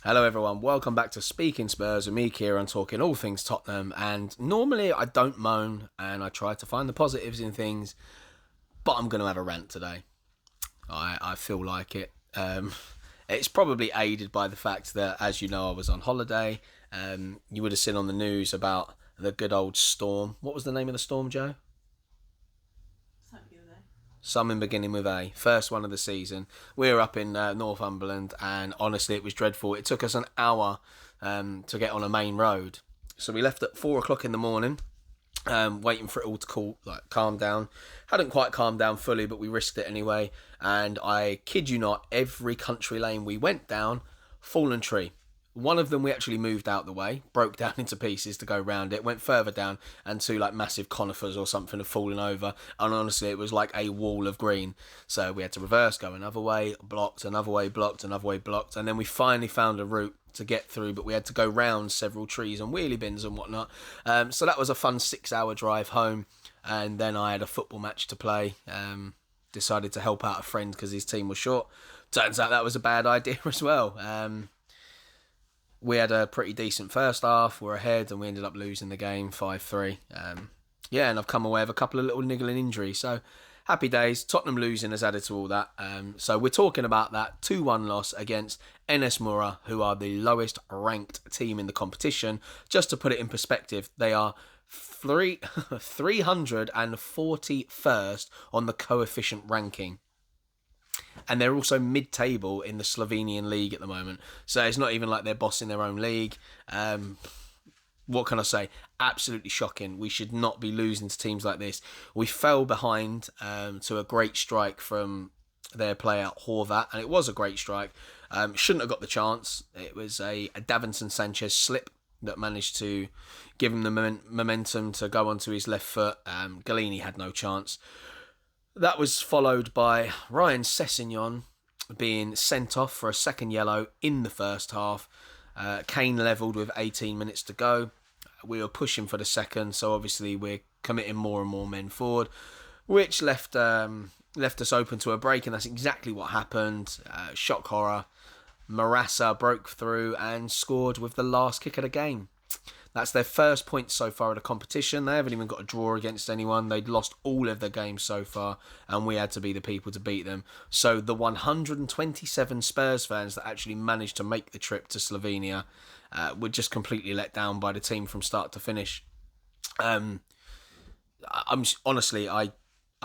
Hello everyone, welcome back to Speaking Spurs with me, Kieran, talking all things Tottenham. And normally I don't moan and I try to find the positives in things, but I'm going to have a rant today. I feel like it. It's probably aided by the fact that, as you know, I was on holiday. You would have seen on the news about the good old storm. What was the name of the storm, Joe? Something beginning with A. First one of the season. We were up in Northumberland, and honestly, it was dreadful. It took us an hour to get on a main road. So we left at 4 o'clock in the morning, waiting for it all to calm down. Hadn't quite calmed down fully, but we risked it anyway. And I kid you not, every country lane we went down, fallen tree. One of them we actually moved out the way, broke down into pieces to go round it, went further down, and two massive conifers or something have fallen over. And honestly, it was like a wall of green. So we had to reverse, go another way, blocked, another way, blocked, another way, blocked. And then we finally found a route to get through, but we had to go round several trees and wheelie bins and whatnot. So that was a fun 6-hour drive home. And then I had a football match to play. Decided to help out a friend because his team was short. Turns out that was a bad idea as well. We had a pretty decent first half, we're ahead, and we ended up losing the game 5-3. And I've come away with a couple of little niggling injuries. So, happy days. Tottenham losing has added to all that. So, we're talking about that 2-1 loss against NS Mura, who are the lowest ranked team in the competition. Just to put it in perspective, they are 341st on the coefficient ranking. And they're also mid-table in the Slovenian league at the moment. So it's not even like they're bossing their own league. What can I say? Absolutely shocking. We should not be losing to teams like this. We fell behind to a great strike from their player Horvat, and it was a great strike. Shouldn't have got the chance. It was a Davinson Sanchez slip that managed to give him the momentum to go onto his left foot. Galini had no chance. That was followed by Ryan Sessegnon being sent off for a second yellow in the first half. Kane levelled with 18 minutes to go. We were pushing for the second, so obviously we're committing more and more men forward, which left us open to a break, and that's exactly what happened. Shock horror. Marassa broke through and scored with the last kick of the game. That's their first point so far of the competition. They haven't even got a draw against anyone. They'd lost all of their games so far, and we had to be the people to beat them. So the 127 Spurs fans that actually managed to make the trip to Slovenia were just completely let down by the team from start to finish. I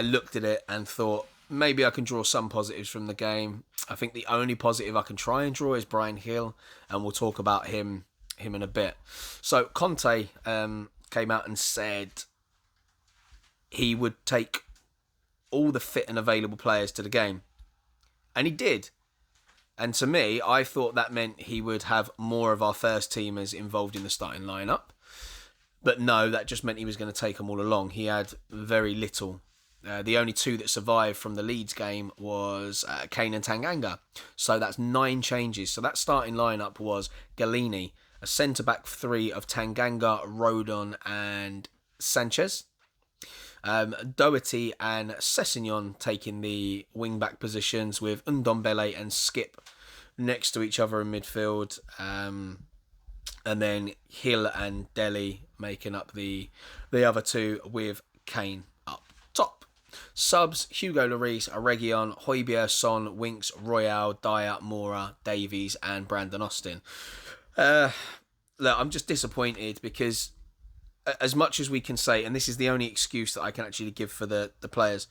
looked at it and thought, maybe I can draw some positives from the game. I think the only positive I can try and draw is Brian Hill, and we'll talk about him in a bit. So Conte came out and said he would take all the fit and available players to the game. And he did. And to me, I thought that meant he would have more of our first teamers involved in the starting lineup. But no, that just meant he was going to take them all along. He had very little. The only two that survived from the Leeds game was Kane and Tanganga. So that's 9 changes. So that starting lineup was Galini, a centre-back 3 of Tanganga, Rodon and Sanchez. Doherty and Sessegnon taking the wing-back positions with Ndombele and Skip next to each other in midfield. And then Hill and Dele making up the other two with Kane up top. Subs, Hugo Lloris, Reguilon, Højbjerg, Son, Winks, Royale, Dyer, Mura, Davies and Brandon Austin. Look, I'm just disappointed because as much as we can say, and this is the only excuse that I can actually give for the players,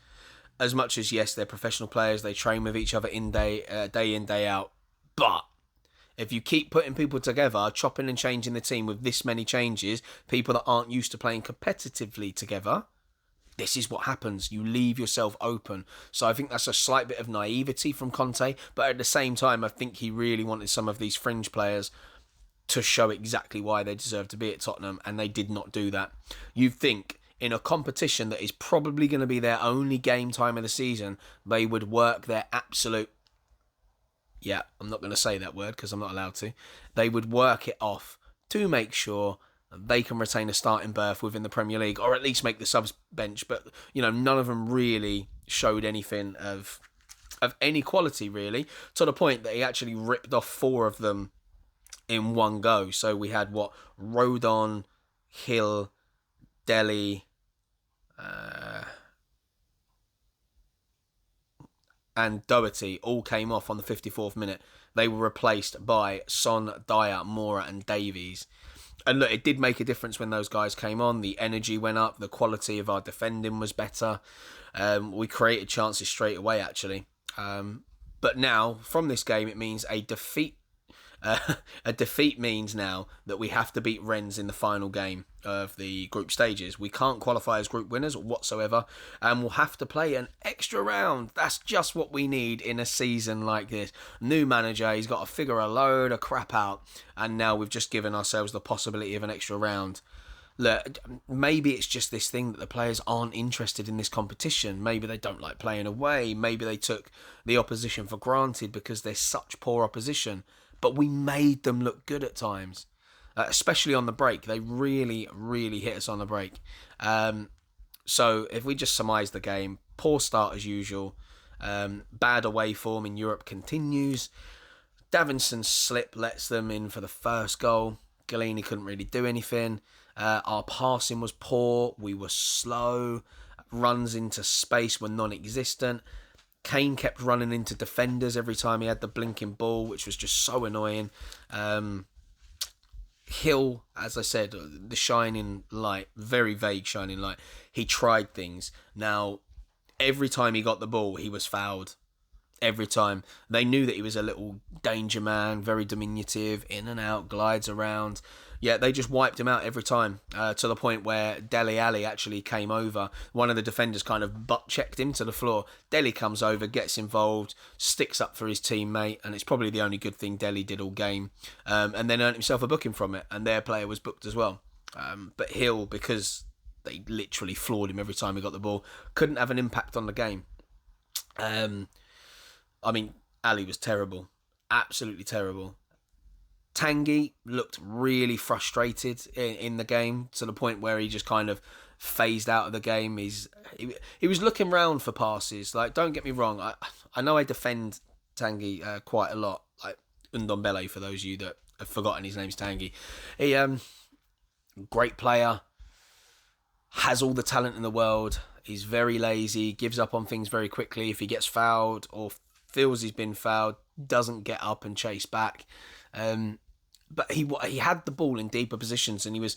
as much as, yes, they're professional players, they train with each other day in, day out, but if you keep putting people together, chopping and changing the team with this many changes, people that aren't used to playing competitively together, this is what happens. You leave yourself open. So I think that's a slight bit of naivety from Conte, but at the same time, I think he really wanted some of these fringe players to show exactly why they deserve to be at Tottenham, and they did not do that. You'd think in a competition that is probably going to be their only game time of the season, they would work their absolute... Yeah, I'm not going to say that word because I'm not allowed to. They would work it off to make sure they can retain a starting berth within the Premier League, or at least make the subs bench. But, none of them really showed anything of any quality, really, to the point that he actually ripped off 4 of them in one go. So we had Rodon, Hill, Dele, and Doherty all came off on the 54th minute. They were replaced by Son, Dyer, Mura and Davies. And look, it did make a difference when those guys came on. The energy went up. The quality of our defending was better. We created chances straight away, actually. But now, from this game, it means a defeat. A defeat means now that we have to beat Rennes in the final game of the group stages. We can't qualify as group winners whatsoever, and we'll have to play an extra round. That's just what we need in a season like this. New manager, he's got to figure a load of crap out, and now we've just given ourselves the possibility of an extra round. Look, maybe it's just this thing that the players aren't interested in this competition. Maybe they don't like playing away. Maybe they took the opposition for granted because they're such poor opposition. But we made them look good at times, especially on the break. They really, really hit us on the break. So if we just surmise the game, poor start as usual. Bad away form in Europe continues. Davinson's slip lets them in for the first goal. Galini couldn't really do anything. Our passing was poor. We were slow. Runs into space were non-existent. Kane kept running into defenders every time he had the blinking ball, which was just so annoying. Hill, as I said, the shining light, very vague shining light. He tried things. Now, every time he got the ball, he was fouled. Every time. They knew that he was a little danger man, very diminutive, in and out, glides around. Yeah, they just wiped him out every time, to the point where Dele Alli actually came over. One of the defenders kind of butt-checked him to the floor. Dele comes over, gets involved, sticks up for his teammate, and it's probably the only good thing Dele did all game, and then earned himself a booking from it, and their player was booked as well. But Hill, because they literally floored him every time he got the ball, couldn't have an impact on the game. I mean, Ali was terrible. Absolutely terrible. Tanguy looked really frustrated in the game, to the point where he just kind of phased out of the game. He was looking round for passes. Like, don't get me wrong, I know I defend Tanguy quite a lot. Like Ndombele, for those of you that have forgotten his name's Tanguy. He great player, has all the talent in the world. He's very lazy, gives up on things very quickly. If he gets fouled or feels he's been fouled, doesn't get up and chase back. But he had the ball in deeper positions, and he was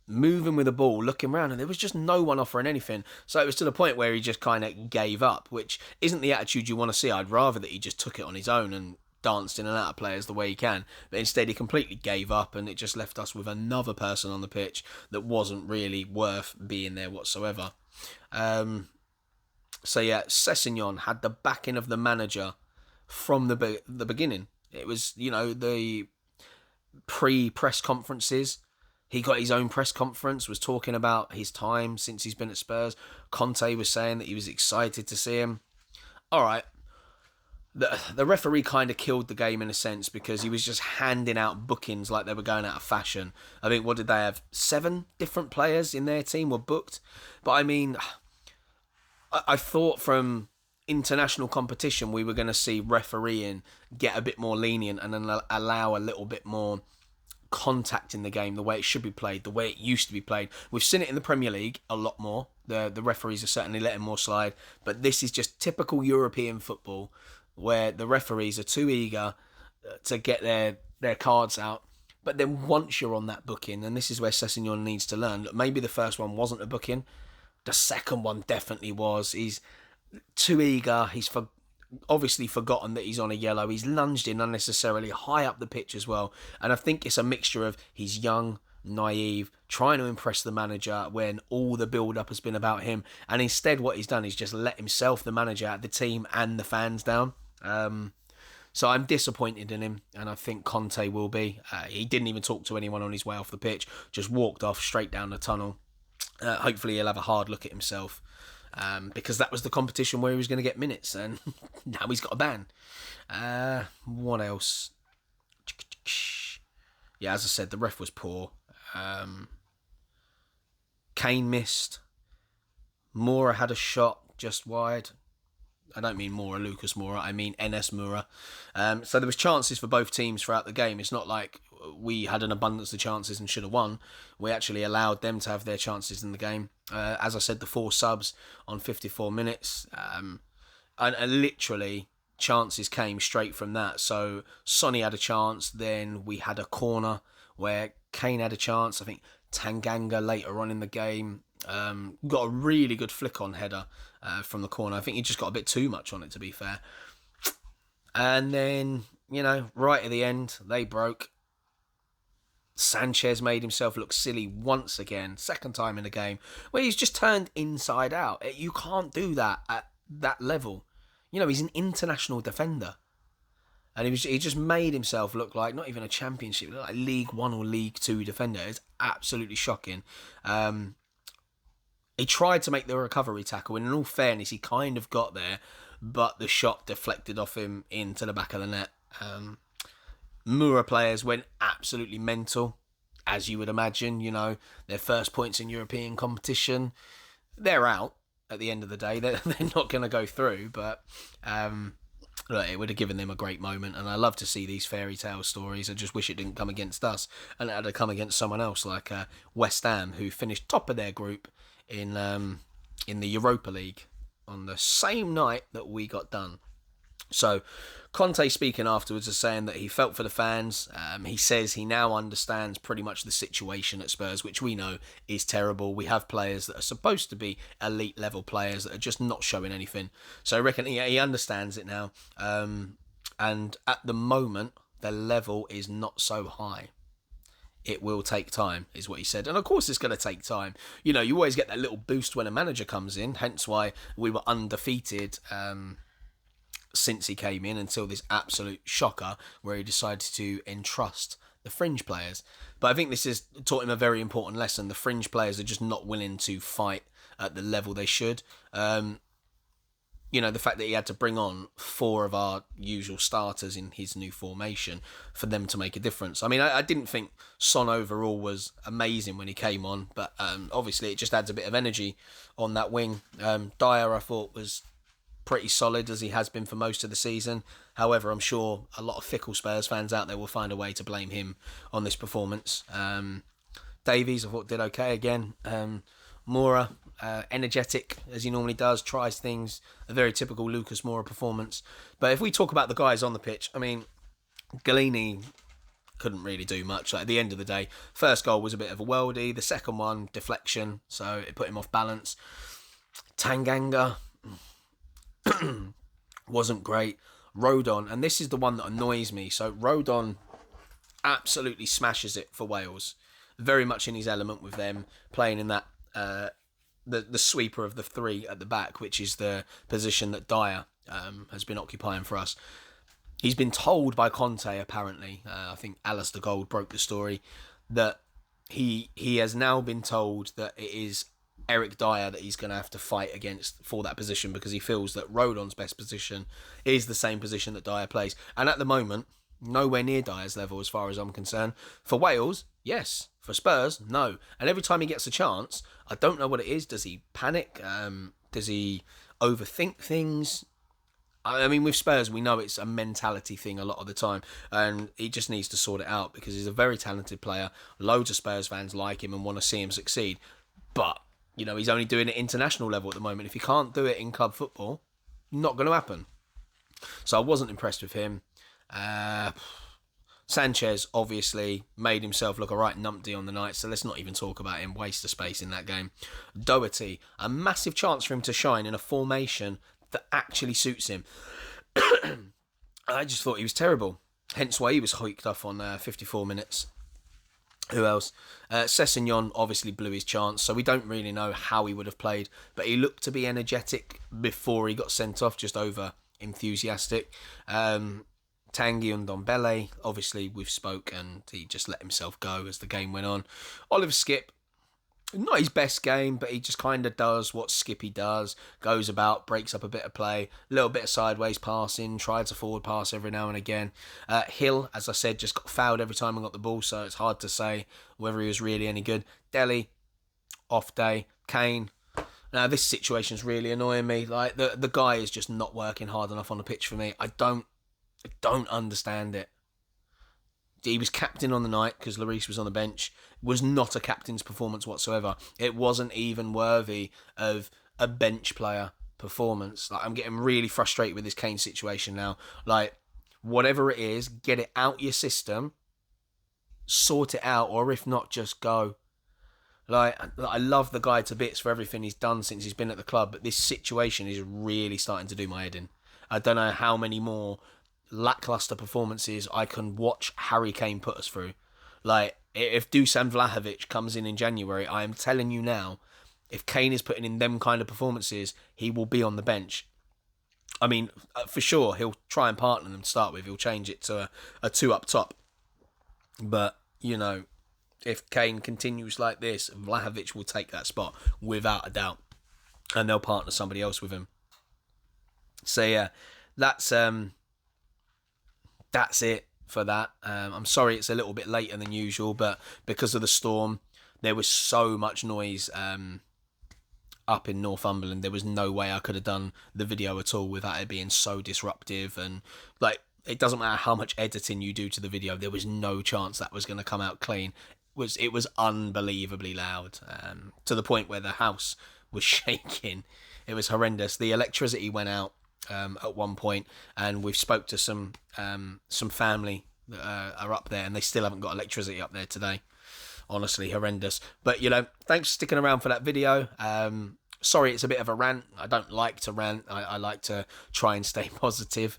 moving with the ball, looking around, and there was just no one offering anything. So it was to the point where he just kind of gave up, which isn't the attitude you want to see. I'd rather that he just took it on his own and danced in and out of players the way he can. But instead he completely gave up, and it just left us with another person on the pitch that wasn't really worth being there whatsoever. So yeah, Sessegnon had the backing of the manager from the beginning. It was, the pre-press conferences. He got his own press conference, was talking about his time since he's been at Spurs. Conte was saying that he was excited to see him. All right. The referee kind of killed the game in a sense, because he was just handing out bookings like they were going out of fashion. I think, what did they have? 7 different players in their team were booked. But I mean, I thought from international competition we were going to see refereeing get a bit more lenient and then allow a little bit more contact in the game, the way it should be played, the way it used to be played. We've seen it in the Premier League a lot more. The referees are certainly letting more slide, but this is just typical European football, where the referees are too eager to get their cards out. But then once you're on that booking, and this is where Sessegnon needs to learn, look, maybe the first one wasn't a booking, the second one definitely was. He's too eager. He's obviously forgotten that he's on a yellow. He's lunged in unnecessarily high up the pitch as well. And I think it's a mixture of he's young, naive, trying to impress the manager when all the build-up has been about him. And instead what he's done is just let himself, the manager, the team and the fans down. So I'm disappointed in him, and I think Conte will be. He didn't even talk to anyone on his way off the pitch, just walked off straight down the tunnel. Hopefully he'll have a hard look at himself. Because that was the competition where he was going to get minutes, and now he's got a ban. What else? Yeah, as I said, the ref was poor. Kane missed. Mura had a shot just wide. I don't mean Lucas Mura, I mean NS Mura. So there was chances for both teams throughout the game. It's not like we had an abundance of chances and should have won, we actually allowed them to have their chances in the game. As I said, the 4 subs on 54 minutes, and literally chances came straight from that. So Sonny had a chance, then we had a corner where Kane had a chance. I think Tanganga later on in the game got a really good flick on header from the corner. I think he just got a bit too much on it, to be fair. And then, right at the end, they broke. Sanchez made himself look silly once again, second time in the game, where he's just turned inside out. You can't do that at that level. He's an international defender. And he just made himself look like not even a championship, like League 1 or League 2 defender. It's absolutely shocking. He tried to make the recovery tackle, and in all fairness, he kind of got there, but the shot deflected off him into the back of the net. Mura players went absolutely mental, as you would imagine. Their first points in European competition. They're out at the end of the day. They're not going to go through, but look, it would have given them a great moment, and I love to see these fairy tale stories. I just wish it didn't come against us, and it had to come against someone else, like West Ham, who finished top of their group in the Europa League on the same night that we got done. So Conte, speaking afterwards, is saying that he felt for the fans. He says he now understands pretty much the situation at Spurs, which we know is terrible. We have players that are supposed to be elite level players that are just not showing anything. So I reckon he understands it now. And at the moment, the level is not so high. It will take time, is what he said. And of course it's going to take time. You always get that little boost when a manager comes in, hence why we were undefeated since he came in, until this absolute shocker where he decided to entrust the fringe players. But I think this has taught him a very important lesson. The fringe players are just not willing to fight at the level they should. The fact that he had to bring on 4 of our usual starters in his new formation for them to make a difference. I mean, I didn't think Son overall was amazing when he came on, but obviously it just adds a bit of energy on that wing. Dyer, I thought, was pretty solid, as he has been for most of the season. However, I'm sure a lot of fickle Spurs fans out there will find a way to blame him on this performance. Davies, I thought, did okay again. Mura, energetic as he normally does, tries things, a very typical Lucas Moura performance. But if we talk about the guys on the pitch, I mean, Galini couldn't really do much. At the end of the day, first goal was a bit of a worldie, the second one, deflection, so it put him off balance. Tanganga wasn't great. Rodon, and this is the one that annoys me. So Rodon absolutely smashes it for Wales. Very much in his element with them, playing in that the sweeper of the 3 at the back, which is the position that Dyer has been occupying for us. He's been told by Conte, apparently, I think Alistair Gold broke the story, that he has now been told that it is Eric Dyer that he's going to have to fight against for that position, because he feels that Rodon's best position is the same position that Dyer plays. And at the moment, nowhere near Dyer's level as far as I'm concerned. For Wales, yes. For Spurs, no. And every time he gets a chance, I don't know what it is. Does he panic? Does he overthink things? I mean, with Spurs, we know it's a mentality thing a lot of the time, and he just needs to sort it out, because he's a very talented player. Loads of Spurs fans like him and want to see him succeed. But he's only doing it international level at the moment. If he can't do it in club football, not going to happen. So I wasn't impressed with him. Sanchez obviously made himself look a right numpty on the night, so let's not even talk about him. Waste of space in that game. Doherty, a massive chance for him to shine in a formation that actually suits him. I just thought he was terrible. Hence why he was hiked off on 54 minutes. Who else? Sessegnon obviously blew his chance, so we don't really know how he would have played, but he looked to be energetic before he got sent off, just over enthusiastic. Tanguy and Ndombele, obviously we've spoke, and he just let himself go as the game went on. Oliver Skipp, not his best game, but he just kind of does what Skippy does, goes about, breaks up a bit of play, a little bit of sideways passing, tries a forward pass every now and again. Hill, as I said, just got fouled every time he got the ball, so it's hard to say whether he was really any good. Dele, off day. Kane, now this situation's really annoying me. Like the guy is just not working hard enough on the pitch for me. I don't understand it. he was captain on the night because Lloris was on the bench. Was not a captain's performance whatsoever. It wasn't even worthy of a bench player performance. Like, I'm getting really frustrated with this Kane situation now. Like, whatever it is, get it out your system, sort it out, or if not, just go. Like, I love the guy to bits for everything he's done since he's been at the club, but this situation is really starting to do my head in. I don't know how many more lackluster performances I can watch Harry Kane put us through. Like, if Dusan Vlahovic comes in January, I am telling you now, if Kane is putting in them kind of performances, he will be on the bench. I mean, for sure, he'll try and partner them to start with. He'll change it to a two up top. But, you know, if Kane continues like this, Vlahovic will take that spot without a doubt. And they'll partner somebody else with him. So, yeah, that's it for that. I'm sorry it's a little bit later than usual, but because of the storm, there was so much noise up in Northumberland. There was no way I could have done the video at all without it being so disruptive. And, like, it doesn't matter how much editing you do to the video, there was no chance that was going to come out clean. It was unbelievably loud, to the point where the house was shaking. It was horrendous. The electricity went out at one point, and we've spoke to some family that are up there, and they still haven't got electricity up there today. Honestly, horrendous. But, you know, thanks for sticking around for that video. Sorry it's a bit of a rant. I don't like to rant. I like to try and stay positive.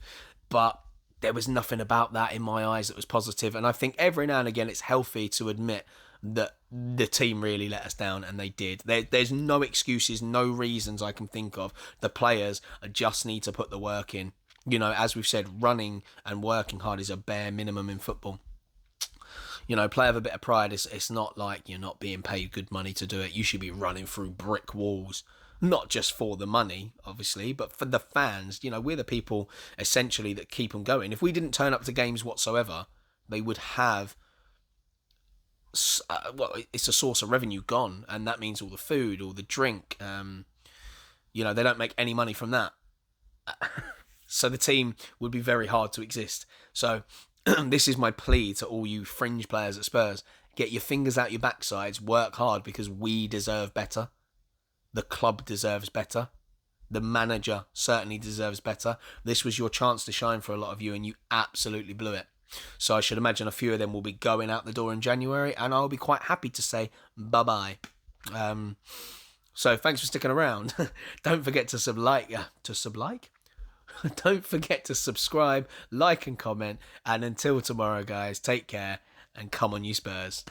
But there was nothing about that in my eyes that was positive. And I think every now and again it's healthy to admit that the team really let us down, and they did. There's no excuses, no reasons I can think of. The players just need to put the work in. You know, as we've said, running and working hard is a bare minimum in football. You know, play with a bit of pride. It's not like you're not being paid good money to do it. You should be running through brick walls. Not just for the money, obviously, but for the fans. You know, we're the people, essentially, that keep them going. If we didn't turn up to games whatsoever, they would have... it's a source of revenue gone, and that means all the food, all the drink. You know, they don't make any money from that. So the team would be very hard to exist. So this is my plea to all you fringe players at Spurs. Get your fingers out your backsides, work hard, because we deserve better. The club deserves better. The manager certainly deserves better. This was your chance to shine for a lot of you, and you absolutely blew it. So I should imagine a few of them will be going out the door in January, and I'll be quite happy to say bye-bye. So thanks for sticking around. Don't forget to Don't forget to subscribe, like and comment. And until tomorrow, guys, take care and come on you Spurs.